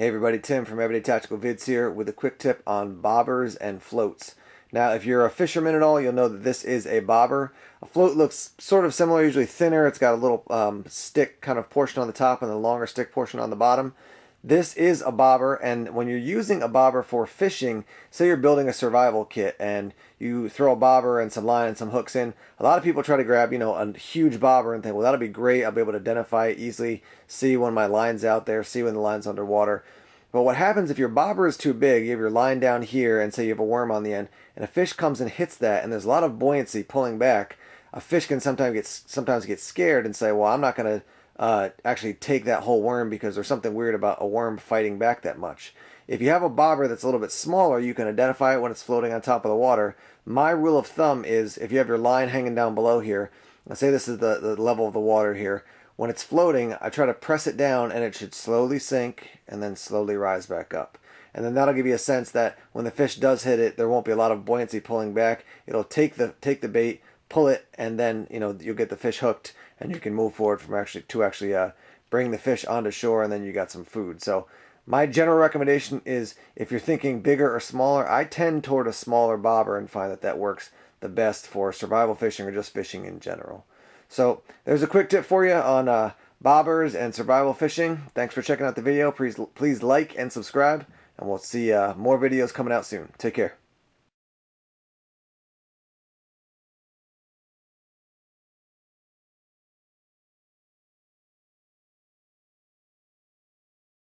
Hey everybody, Tim from Everyday Tactical Vids here with a quick tip on bobbers and floats. Now if you're a fisherman at all, you'll know that this is a bobber. A float looks sort of similar, usually thinner. It's got a little stick kind of portion on the top and a longer stick portion on the bottom. This is a bobber, and when you're using a bobber for fishing, say you're building a survival kit and you throw a bobber and some line and some hooks in, a lot of people try to grab, a huge bobber and think, well, that'll be great. I'll be able to identify it easily, see when my line's out there, see when the line's underwater. But what happens if your bobber is too big, you have your line down here and say you have a worm on the end, and a fish comes and hits that, and there's a lot of buoyancy pulling back, a fish can sometimes get scared and say, well, I'm not going to actually take that whole worm because there's something weird about a worm fighting back that much. If you have a bobber that's a little bit smaller, you can identify it when it's floating on top of the water. My rule of thumb is if you have your line hanging down below here, let's say this is the level of the water here, when it's floating, I try to press it down and it should slowly sink and then slowly rise back up. And then that'll give you a sense that when the fish does hit it, there won't be a lot of buoyancy pulling back. It'll take the bait, pull it, and then you'll get the fish hooked, and you can move forward from actually bring the fish onto shore, and then you got some food. So my general recommendation is if you're thinking bigger or smaller, I tend toward a smaller bobber and find that works the best for survival fishing or just fishing in general. So there's a quick tip for you on bobbers and survival fishing. Thanks for checking out the video. Please like and subscribe, and we'll see more videos coming out soon. Take care.